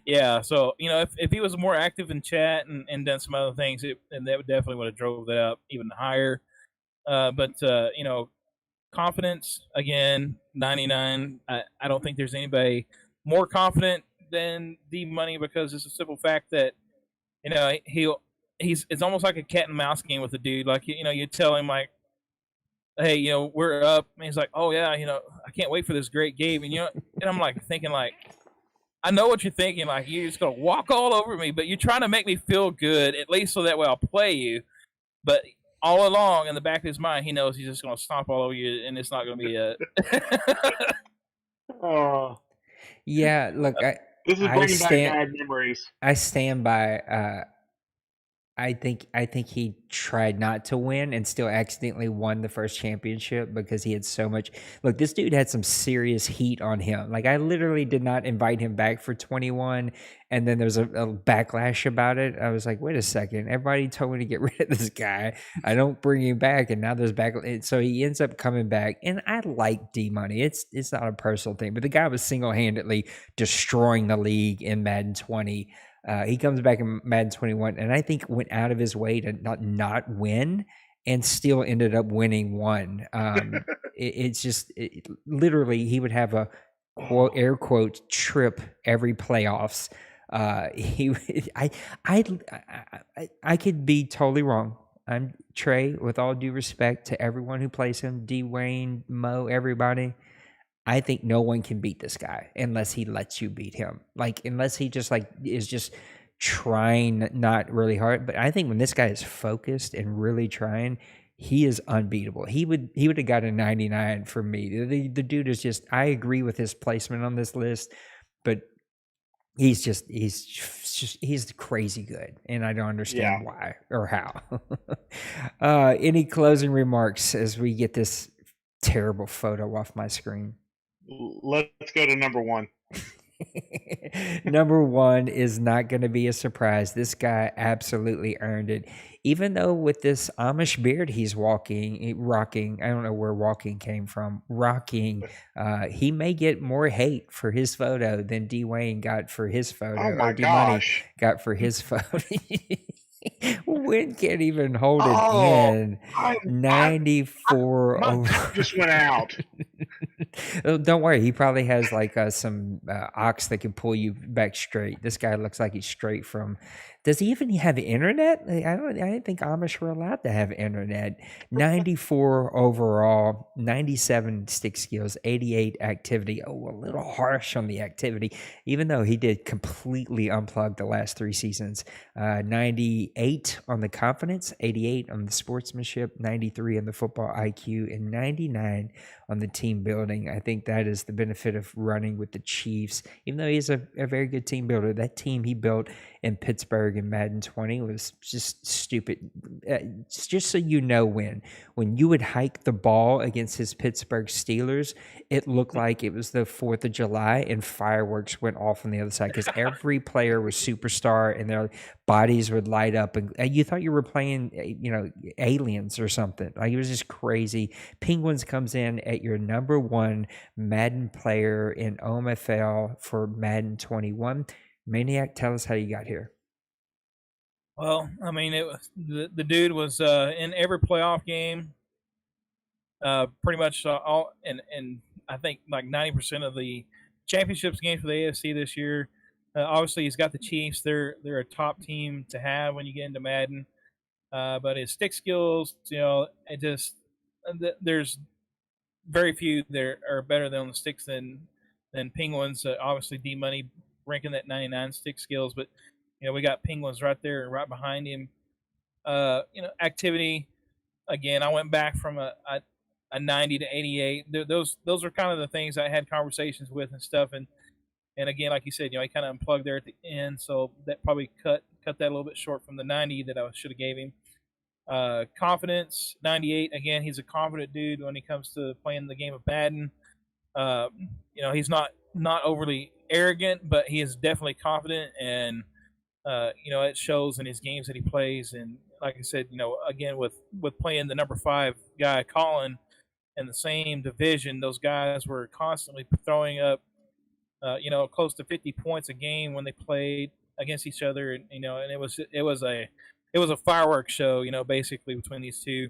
Yeah, so if he was more active in chat and done some other things, and that would definitely would have drove that up even higher. But confidence again, 99. I don't think there's anybody more confident than D Money, because it's a simple fact that he's it's almost like a cat and mouse game with the dude. Like you tell him like, hey, we're up, and he's like, oh yeah, I can't wait for this great game, and I'm like thinking like, I know what you're thinking, like you're just gonna walk all over me, but you're trying to make me feel good, at least so that way I'll play you. But all along in the back of his mind, he knows he's just gonna stomp all over you, and it's not gonna be a. Oh, Yeah, look, this is I bringing back stand bad memories. I stand by I think he tried not to win and still accidentally won the first championship because he had so much. Look, this dude had some serious heat on him. Like I literally did not invite him back for 21, and then there's a backlash about it. I was like, wait a second, everybody told me to get rid of this guy. I don't bring him back, and now there's backlash. So he ends up coming back, and I like D Money. It's not a personal thing, but the guy was single handedly destroying the league in Madden 20. He comes back in Madden 21, and I think went out of his way to not win, and still ended up winning one. It's just literally he would have a quote air quote trip every playoffs. He I could be totally wrong. I'm Trey, with all due respect to everyone who plays him, D Wayne, Mo, everybody. I think no one can beat this guy unless he lets you beat him. Like unless he just like is just trying not really hard. But I think when this guy is focused and really trying, he is unbeatable. He would have got a 99 for me. The dude is just, I agree with his placement on this list, but he's crazy good, and I don't understand why or how. Any closing remarks as we get this terrible photo off my screen? Let's go to number one. Number one is not going to be a surprise. This guy absolutely earned it. Even though with this Amish beard he's rocking, I don't know where walking came from, rocking, he may get more hate for his photo than D Wayne got for his photo. Oh my or D Money gosh. got for his photo. Win can't even hold it in. 94 my tongue just went out. Don't worry, he probably has like some ox that can pull you back straight. This guy looks like he's straight from. Does he even have internet? I didn't think Amish were allowed to have internet. 94 overall, 97 stick skills, 88 activity. Oh, a little harsh on the activity, even though he did completely unplug the last 3 seasons. 98 on the confidence, 88 on the sportsmanship, 93 on the football IQ, and 99 on the team building. I think that is the benefit of running with the Chiefs. Even though he's a very good team builder, that team he built in Pittsburgh in Madden 20 was just stupid. Just so you know, when you would hike the ball against his Pittsburgh Steelers, it looked like it was the 4th of July and fireworks went off on the other side because every player was superstar and their bodies would light up. And you thought you were playing, aliens or something. Like it was just crazy. Penguins comes in at your number one Madden player in OMFL for Madden 21. Maniac, tell us how you got here. Well, I mean, it was the dude was in every playoff game, pretty much all, and I think like 90% of the championships games for the AFC this year. Obviously, he's got the Chiefs. They're a top team to have when you get into Madden. But his stick skills, it just there's very few that are better than on the sticks than Penguins. Obviously, D Money ranking that 99 stick skills, but we got Penguins right there and right behind him. Activity. Again, I went back from a 90 to 88. Those are kind of the things I had conversations with and stuff. And again, like you said, he kind of unplugged there at the end, so that probably cut that a little bit short from the 90 that I should have gave him. Confidence, 98. Again, he's a confident dude when he comes to playing the game of Madden. He's not overly arrogant, but he is definitely confident, and it shows in his games that he plays. And like I said, again with playing the number 5 guy, Colin, in the same division, those guys were constantly throwing up close to 50 points a game when they played against each other, and and it was a fireworks show, basically between these two.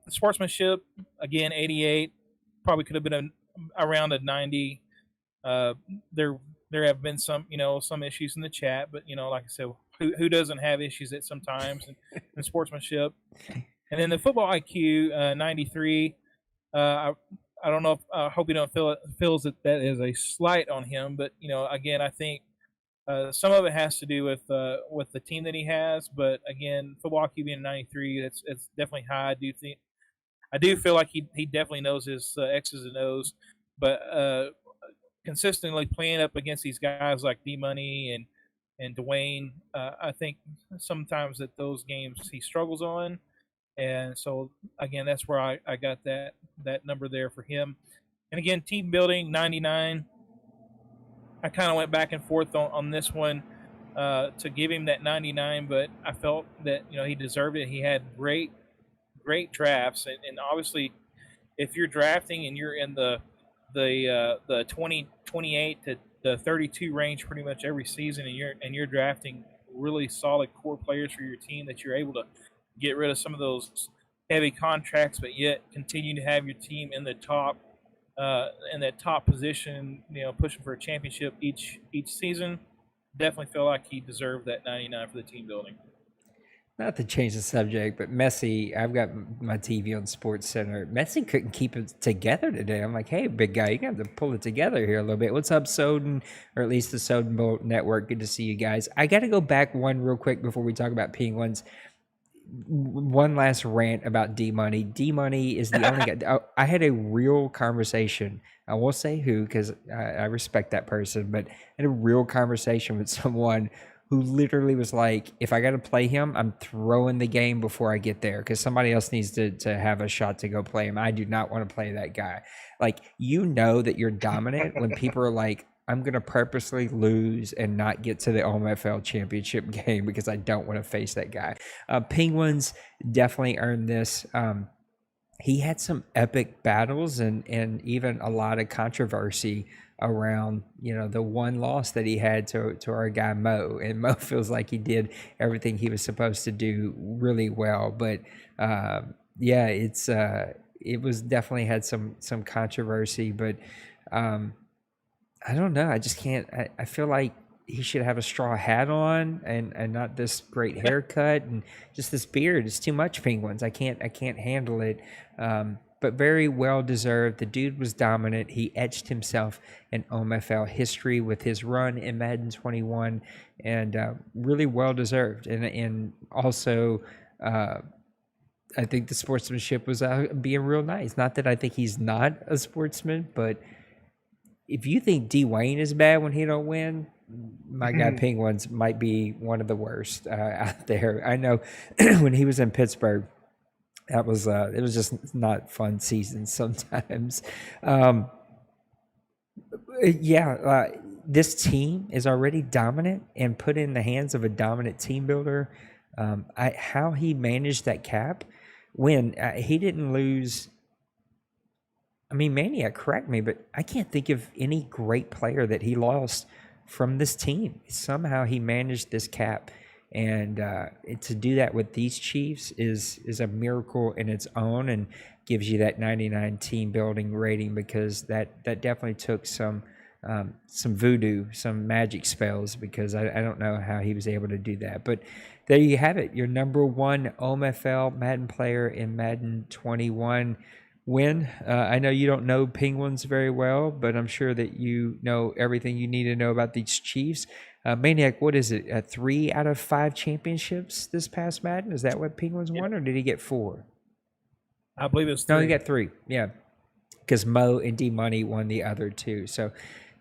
Sportsmanship, again, 88, probably could have been around a 90. Uh, there have been some issues in the chat, but like I said, who doesn't have issues at sometimes in sportsmanship? And then the football IQ, 93. I don't know if I hope you don't feels that is a slight on him, but again, I think some of it has to do with the team that he has. But again, football IQ being 93, it's definitely high. I do feel like he definitely knows his X's and O's, but consistently playing up against these guys like D Money and Dwayne, I think sometimes at those games he struggles on. And so again, that's where I got that number there for him. And again, team building 99. I kind of went back and forth on this one to give him that 99, but I felt that he deserved it. He had great drafts, and obviously, if you're drafting and you're in the 28 to the 32 range pretty much every season, and you're drafting really solid core players for your team, that you're able to get rid of some of those heavy contracts, but yet continue to have your team in the top, in that top position, pushing for a championship each season. Definitely feel like he deserved that 99 for the team building. Not to change the subject, but Messi, I've got my TV on Sports Center. Messi couldn't keep it together today. I'm like, hey, big guy, you got to pull it together here a little bit. What's up, Soden, or at least the Soden Bowl Network? Good to see you guys. I got to go back one real quick before we talk about Penguins. One last rant about D Money. D Money is the only guy. I had a real conversation. I won't say who because I respect that person, but I had a real conversation with someone who literally was like, if I got to play him, I'm throwing the game before I get there because somebody else needs to have a shot to go play him. I do not want to play that guy. Like, that you're dominant when people are like, I'm going to purposely lose and not get to the OMFL championship game because I don't want to face that guy. Penguins definitely earned this. He had some epic battles and even a lot of controversy around, the one loss that he had to our guy Mo. And Mo feels like he did everything he was supposed to do really well. But it was definitely had some controversy. But I don't know. I just can't. I feel like he should have a straw hat on and not this great haircut and just this beard. It's too much, Penguins. I can't handle it. But very well deserved. The dude was dominant. He etched himself in OMFL history with his run in Madden 21, and really well deserved. And also, I think the sportsmanship was being real nice. Not that I think he's not a sportsman, but if you think Dwayne is bad when he don't win, my guy Penguins might be one of the worst out there. I know when he was in Pittsburgh, it was just not fun seasons sometimes. This team is already dominant and put in the hands of a dominant team builder. How he managed that cap when he didn't lose. I mean, Maniac, correct me, but I can't think of any great player that he lost from this team. Somehow he managed this cap, and to do that with these Chiefs is a miracle in its own, and gives you that 99 team building rating, because that definitely took some voodoo, some magic spells, because I don't know how he was able to do that. But there you have it, your number one OMFL Madden player in Madden 21. Win. I know you don't know Penguins very well, but I'm sure that you know everything you need to know about these Chiefs. Maniac, what is it? 3 out of 5 championships this past Madden? Is that what Penguins won, or did he get 4? I believe it's 3. No, he got 3. Yeah, because Mo and D Money won the other 2. So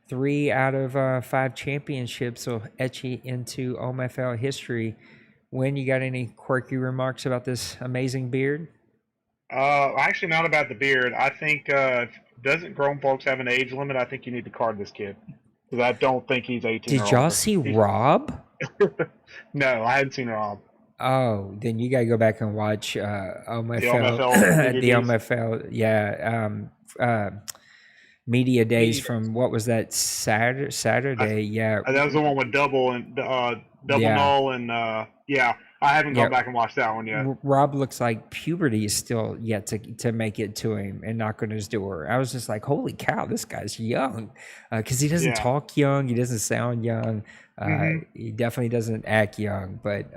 3 out of 5 championships will etch you into OMFL history. When you got any quirky remarks about this amazing beard? Actually, not about the beard. I think doesn't grown folks have an age limit? I think you need to card this kid, because I don't think he's 18. Did y'all see Rob? No, I hadn't seen Rob. Oh, then you gotta go back and watch OMFL. The OMFL, yeah. media days Media from what was that Saturday? Yeah, That was the one with double Yeah. null and yeah. I haven't Yeah. gone back and watched that one yet. Rob looks like puberty is still yet to make it to him and knock on his door. I was just like, holy cow, this guy's young, because he doesn't Yeah. talk young, he doesn't sound young, Mhm. he definitely doesn't act young. But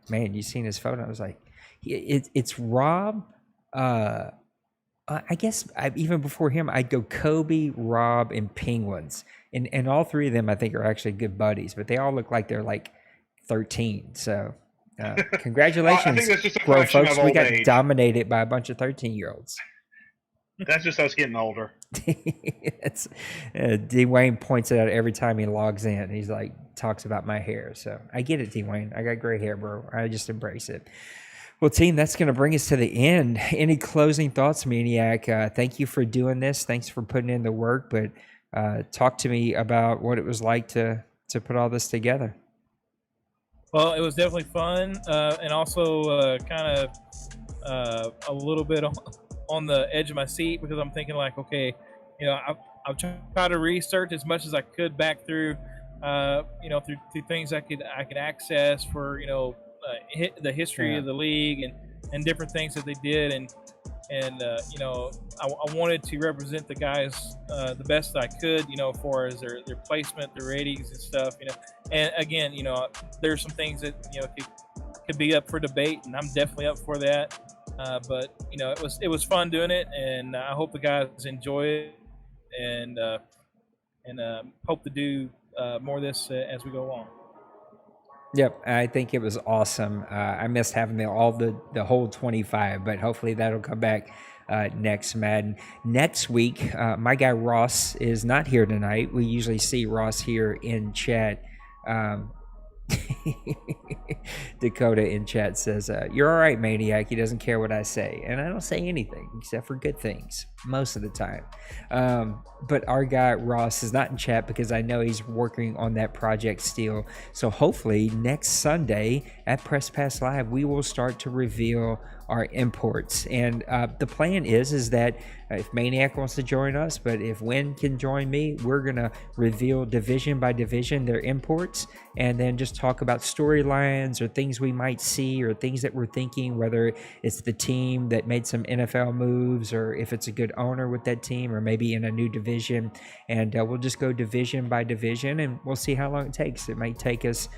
man, you seen his photo? I was like, it's Rob. I guess even before him, I'd go Kobe, Rob, and Penguins, and all three of them I think are actually good buddies. But they all look like they're like 13. So congratulations, that's just a grown fraction folks. of We old got age. dominated by a bunch of 13-year-olds. That's just us getting older. It's Dwayne points it out every time he logs in. He's like talks about my hair. So I get it, Dwayne. I got gray hair, bro. I just embrace it. Well, team, that's going to bring us to the end. Any closing thoughts, Maniac? Thank you for doing this. Thanks for putting in the work. But talk to me about what it was like to put all this together. Well, it was definitely fun, and also kind of a little bit on the edge of my seat, because I'm thinking like, okay, I've tried to research as much as I could back through, through things I could access for, the history of the league and different things that they did, and I wanted to represent the guys the best I could, as far as their placement, their ratings and stuff, and again, there's some things that could be up for debate, and I'm definitely up for that. But it was fun doing it, and I hope the guys enjoy it, and hope to do more of this as we go along. Yep, I think it was awesome. I missed having the whole 25, but hopefully that'll come back next Madden. Next week, my guy Ross is not here tonight. We usually see Ross here in chat. Dakota in chat says, you're all right, Maniac. He doesn't care what I say. And I don't say anything except for good things most of the time. But our guy Ross is not in chat because I know he's working on that project still. So hopefully next Sunday at Press Pass Live, we will start to reveal our imports. And the plan is that if Maniac wants to join us, but if Win can join me, we're going to reveal division by division their imports, and then just talk about storylines or things we might see or things that we're thinking, whether it's the team that made some NFL moves or if it's a good owner with that team or maybe in a new division. And we'll just go division by division, and we'll see how long it takes. It might take us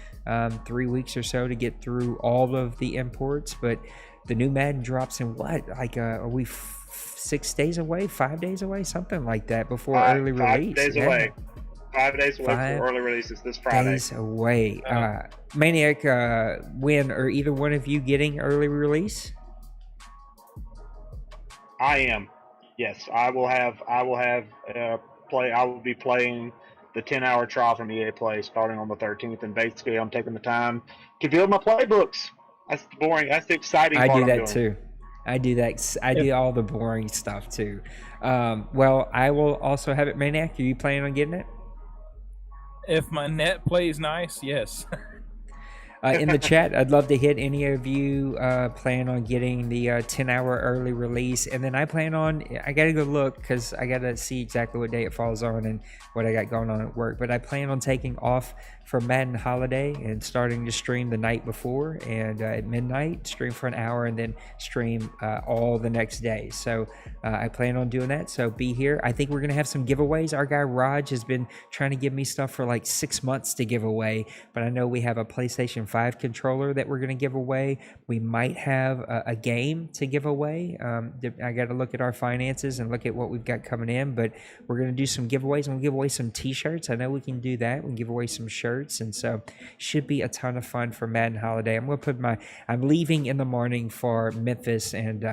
3 weeks or so to get through all of the imports, but the new Madden drops in what? Like, are we 6 days away, 5 days away, something like that before early release? 5 days away. 5 days away for early releases this Friday. Days away. Maniac, when are either one of you getting early release? I am. Yes, I will be playing the 10-hour trial from EA Play starting on the 13th, and basically I'm taking the time to build my playbooks. That's boring. That's the exciting part. I do that too. I do that. I do all the boring stuff too. Well, I will also have it. Maniac, are you planning on getting it? If my net plays nice, yes. In the chat, I'd love to hit any of you plan on getting the 10-hour early release. And then I plan on, I got to go look because I got to see exactly what day it falls on and what I got going on at work. But I plan on taking off for Madden Holiday and starting to stream the night before, and at midnight stream for an hour and then stream all the next day. So I plan on doing that. So be here. I think we're going to have some giveaways. Our guy Raj has been trying to give me stuff for like 6 months to give away, but I know we have a PlayStation 5 controller that we're going to give away. We might have a game to give away. I got to look at our finances and look at what we've got coming in, but we're going to do some giveaways, and we'll give away some t-shirts. I know we can do that. We can give away some shirts, and so should be a ton of fun for Madden Holiday. I'm leaving in the morning for Memphis, and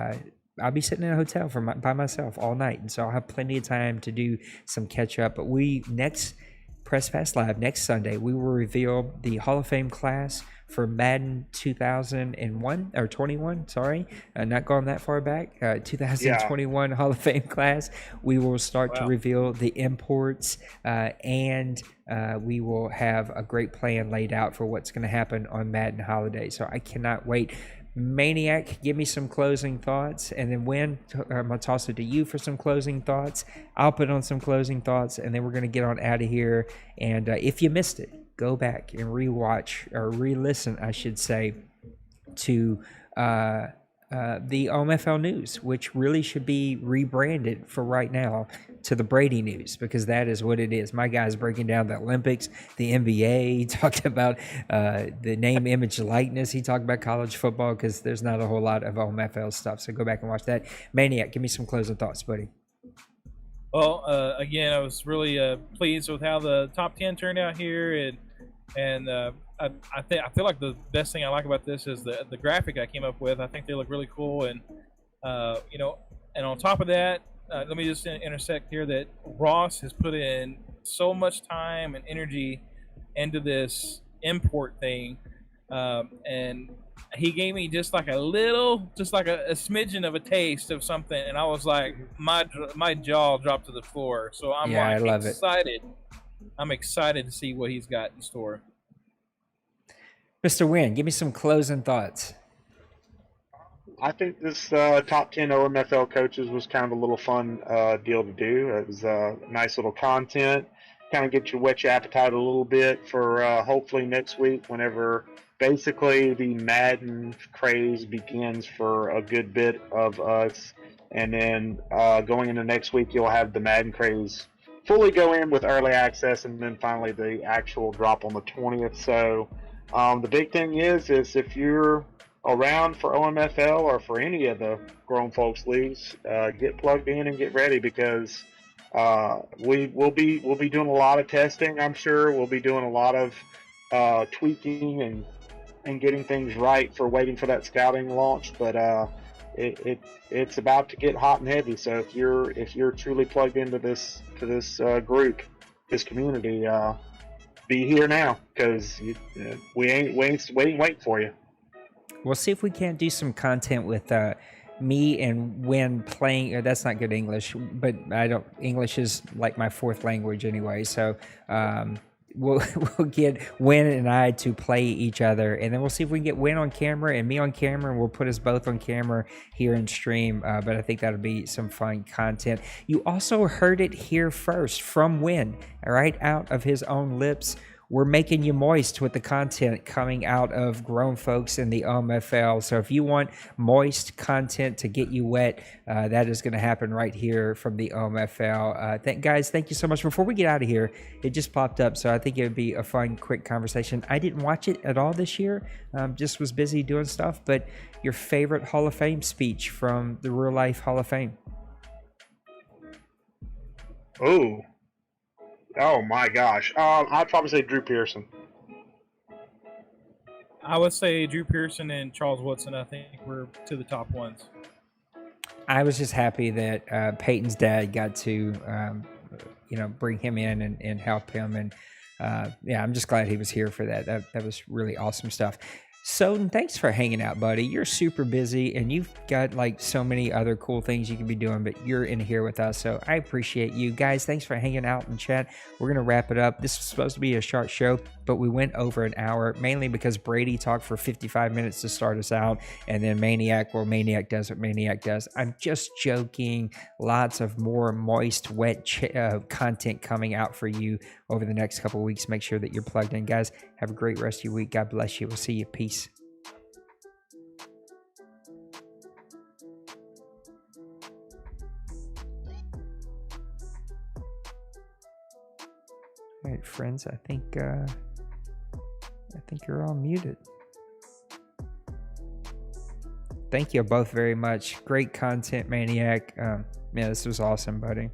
I'll be sitting in a hotel by myself all night, and so I'll have plenty of time to do some catch up. But next Press Pass Live next Sunday, we will reveal the Hall of Fame class for Madden 2001 or 21. Sorry, not going that far back. 2021 Hall of Fame class. We will start to reveal the imports, and we will have a great plan laid out for what's going to happen on Madden Holiday. So I cannot wait. Maniac, give me some closing thoughts, and then Win, I'm gonna toss it to you for some closing thoughts. I'll put on some closing thoughts, and then we're gonna get on out of here. And if you missed it, go back and rewatch or re-listen, I should say, to the OMFL News, which really should be rebranded for right now to the Brady News, because that is what it is. My guy's breaking down the Olympics, the NBA. He talked about the name, image, likeness. He talked about college football, because there's not a whole lot of OMFL stuff. So go back and watch that. Maniac, give me some closing thoughts, buddy. Well, again, I was really pleased with how the top 10 turned out here, and I feel like the best thing I like about this is the graphic I came up with. I think they look really cool, and and on top of that, let me just intersect here that Ross has put in so much time and energy into this import thing, and he gave me just like a smidgen of a taste of something, and I was like, my jaw dropped to the floor. So I'm I love excited. I'm excited to see what he's got in store. Mr. Wynn, give me some closing thoughts. I think this top 10 OMFL coaches was kind of a little fun deal to do. It was nice little content, kind of get whet your appetite a little bit for hopefully next week, whenever basically the Madden craze begins for a good bit of us. And then going into next week, you'll have the Madden craze fully go in with early access, and then finally the actual drop on the 20th. So the big thing is if you're around for OMFL or for any of the grown folks leagues, get plugged in and get ready, because we'll be doing a lot of testing. I'm sure we'll be doing a lot of tweaking and getting things right for waiting for that scouting launch. But it's about to get hot and heavy. So if you're truly plugged into this group, this community, be here now, because we ain't waiting for you. We'll see if we can't do some content with me and Win playing. That's not good English, but English is like my fourth language anyway. So we'll get Win and I to play each other, and then we'll see if we can get Win on camera and me on camera, and we'll put us both on camera here in stream. But I think that'll be some fun content. You also heard it here first from Win, all right, out of his own lips. We're making you moist with the content coming out of grown folks in the OMFL. So if you want moist content to get you wet, that is going to happen right here from the OMFL. Guys, thank you so much. Before we get out of here, it just popped up, so I think it would be a fun, quick conversation. I didn't watch it at all this year. Just was busy doing stuff. But your favorite Hall of Fame speech from the Real Life Hall of Fame? Oh my gosh. I'd probably say Drew Pearson. I would say Drew Pearson and Charles Woodson. I think we're to the top ones. I was just happy that Peyton's dad got to, bring him in and help him. And I'm just glad he was here for that. That was really awesome stuff. Soden, thanks for hanging out, buddy. You're super busy, and you've got like so many other cool things you can be doing, but you're in here with us, so I appreciate you. Guys, thanks for hanging out and chat. We're going to wrap it up. This was supposed to be a short show, but we went over an hour, mainly because Brady talked for 55 minutes to start us out, and then Maniac does what Maniac does. I'm just joking. Lots of more moist, wet content coming out for you over the next couple of weeks. Make sure that you're plugged in. Guys, have a great rest of your week. God bless you. We'll see you. Peace. All right, friends, I think you're all muted. Thank you both very much. Great content, Maniac. This was awesome, buddy.